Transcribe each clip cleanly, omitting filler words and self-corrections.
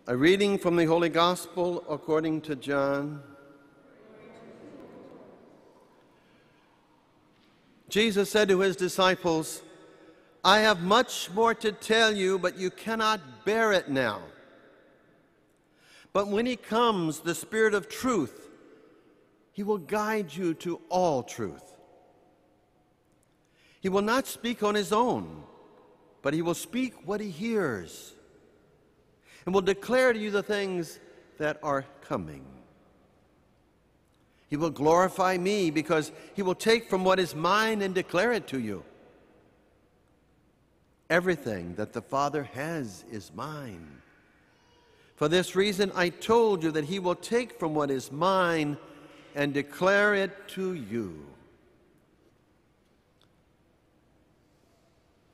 A reading from the Holy Gospel according to John. Jesus said to his disciples, "I have much more to tell you, but you cannot bear it now. But when he comes, the Spirit of truth, he will guide you to all truth. He will not speak on his own, but he will speak what he hears, and will declare to you the things that are coming. He will glorify me, because he will take from what is mine and declare it to you. Everything that the Father has is mine. For this reason I told you that he will take from what is mine and declare it to you."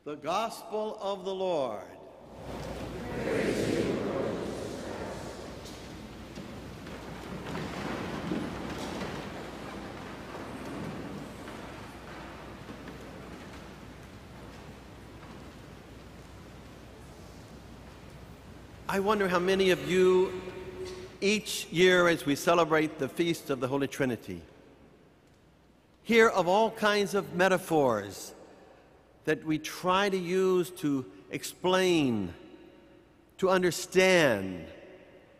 The Gospel of the Lord. Praise you, Lord. I wonder how many of you, each year as we celebrate the Feast of the Holy Trinity, hear of all kinds of metaphors that we try to use to explain, to understand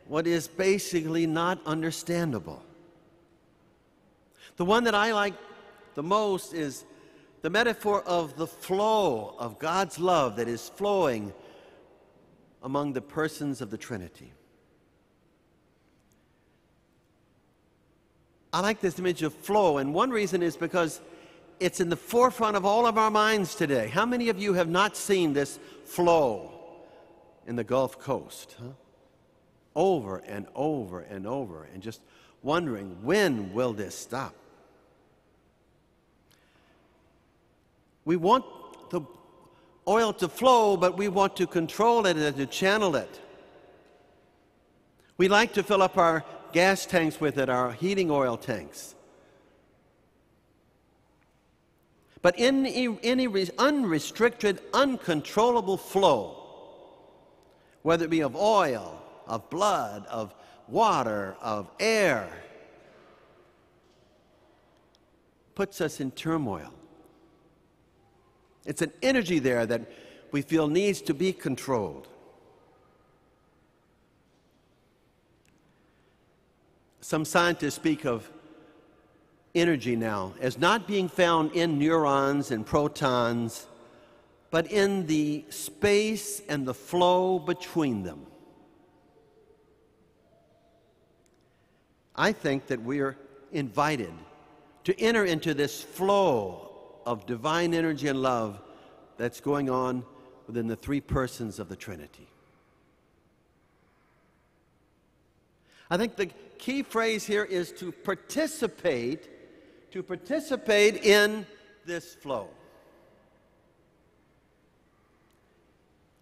what is basically not understandable. The one that I like the most is the metaphor of the flow of God's love that is flowing among the persons of the Trinity. I like this image of flow, and one reason is because it's in the forefront of all of our minds today. How many of you have not seen this flow in the Gulf Coast? Over and over and over, and just wondering, when will this stop? We want the oil to flow, but we want to control it and to channel it. We like to fill up our gas tanks with it, our heating oil tanks. But any unrestricted, uncontrollable flow, whether it be of oil, of blood, of water, of air, puts us in turmoil. It's an energy there that we feel needs to be controlled. Some scientists speak of energy now as not being found in neurons and protons, but in the space and the flow between them. I think that we are invited to enter into this flow of divine energy and love that's going on within the three persons of the Trinity. I think the key phrase here is to participate in this flow.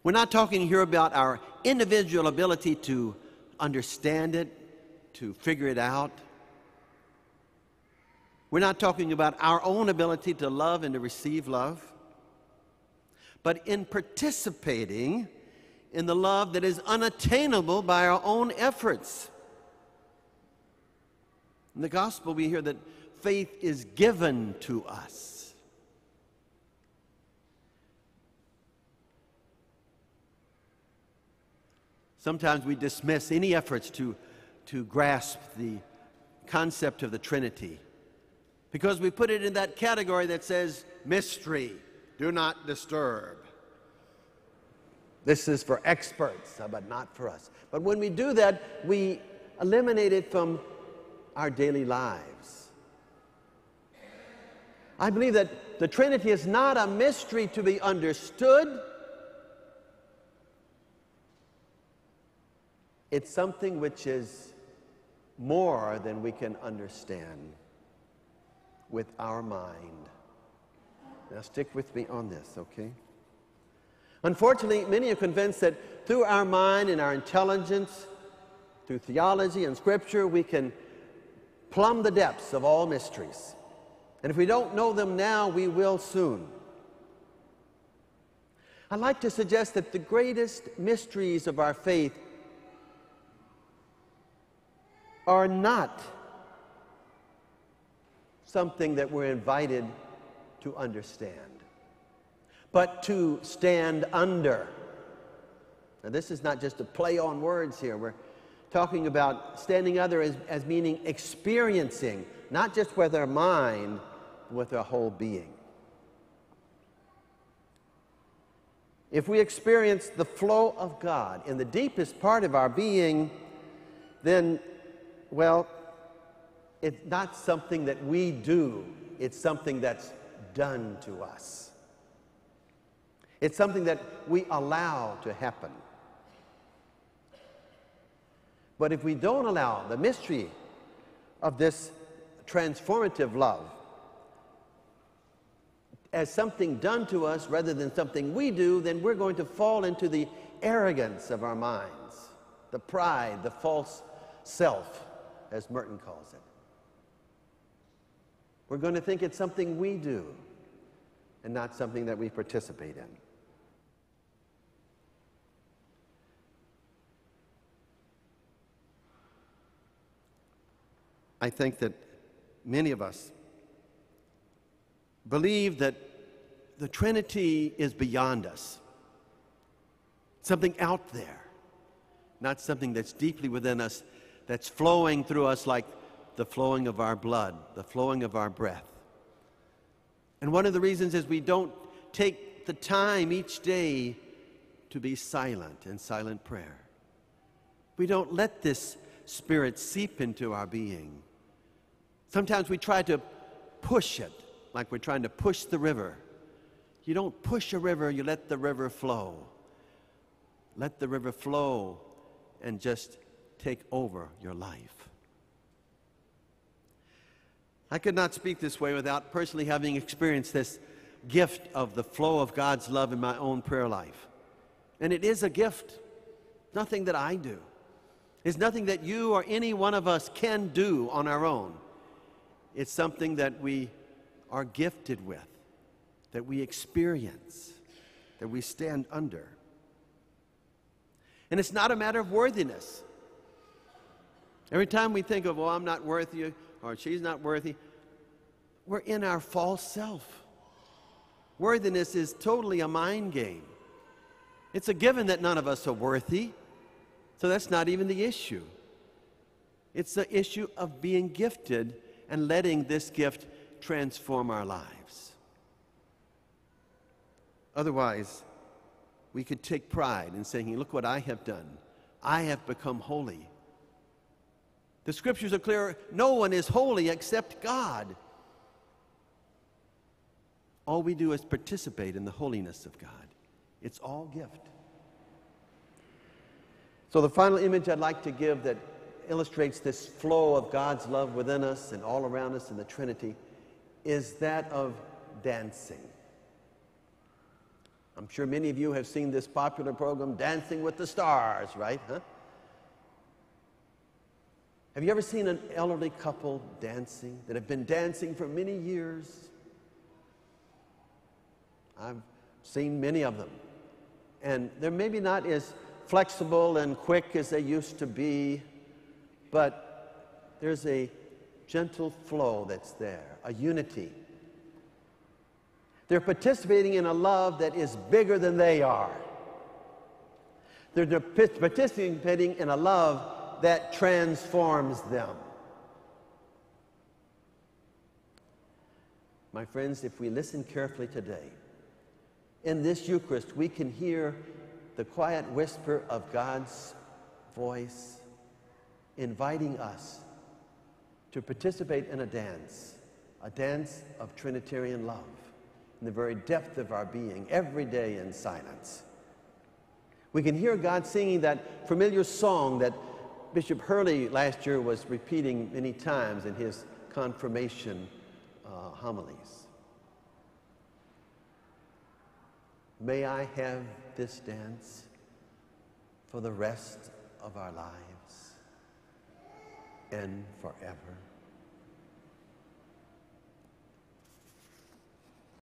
We're not talking here about our individual ability to understand it, to figure it out. We're not talking about our own ability to love and to receive love, but in participating in the love that is unattainable by our own efforts. In the gospel, we hear that faith is given to us. Sometimes we dismiss any efforts to grasp the concept of the Trinity because we put it in that category that says mystery, do not disturb. This is for experts, but not for us. But when we do that, we eliminate it from our daily lives. I believe that the Trinity is not a mystery to be understood. It's something which is more than we can understand with our mind. Now stick with me on this, okay? Unfortunately, many are convinced that through our mind and our intelligence, through theology and Scripture, we can plumb the depths of all mysteries. And if we don't know them now, we will soon. I'd like to suggest that the greatest mysteries of our faith are not something that we're invited to understand, but to stand under. Now, this is not just a play on words here. We're talking about standing under as meaning experiencing, not just with our mind, but with our whole being. If we experience the flow of God in the deepest part of our being, then, well, it's not something that we do. It's something that's done to us. It's something that we allow to happen. But if we don't allow the mystery of this transformative love as something done to us rather than something we do, then we're going to fall into the arrogance of our minds, the pride, the false self, as Merton calls it. We're going to think it's something we do and not something that we participate in. I think that many of us believe that the Trinity is beyond us, something out there, not something that's deeply within us, that's flowing through us like the flowing of our blood, the flowing of our breath. And one of the reasons is we don't take the time each day to be silent in silent prayer. We don't let this Spirit seep into our being. Sometimes we try to push it, like we're trying to push the river. You don't push a river, you let the river flow. Let the river flow and just take over your life. I could not speak this way without personally having experienced this gift of the flow of God's love in my own prayer life. And it is a gift, nothing that I do. It's nothing that you or any one of us can do on our own. It's something that we are gifted with, that we experience, that we stand under. And it's not a matter of worthiness. Every time we think of, well, I'm not worthy, or she's not worthy, we're in our false self. Worthiness is totally a mind game. It's a given that none of us are worthy, so that's not even the issue. It's the issue of being gifted and letting this gift transform our lives. Otherwise, we could take pride in saying, look what I have done. I have become holy. The scriptures are clear. No one is holy except God. All we do is participate in the holiness of God. It's all gift. So the final image I'd like to give that illustrates this flow of God's love within us and all around us in the Trinity is that of dancing. I'm sure many of you have seen this popular program, Dancing with the Stars, right? Huh? Have you ever seen an elderly couple dancing that have been dancing for many years? I've seen many of them. And they're maybe not as flexible and quick as they used to be, but there's a gentle flow that's there, a unity. They're participating in a love that is bigger than they are. They're participating in a love that transforms them. My friends, if we listen carefully today, in this Eucharist, we can hear the quiet whisper of God's voice inviting us to participate in a dance of Trinitarian love in the very depth of our being, every day in silence. We can hear God singing that familiar song that Bishop Hurley last year was repeating many times in his confirmation homilies. May I have this dance for the rest of our lives and forever.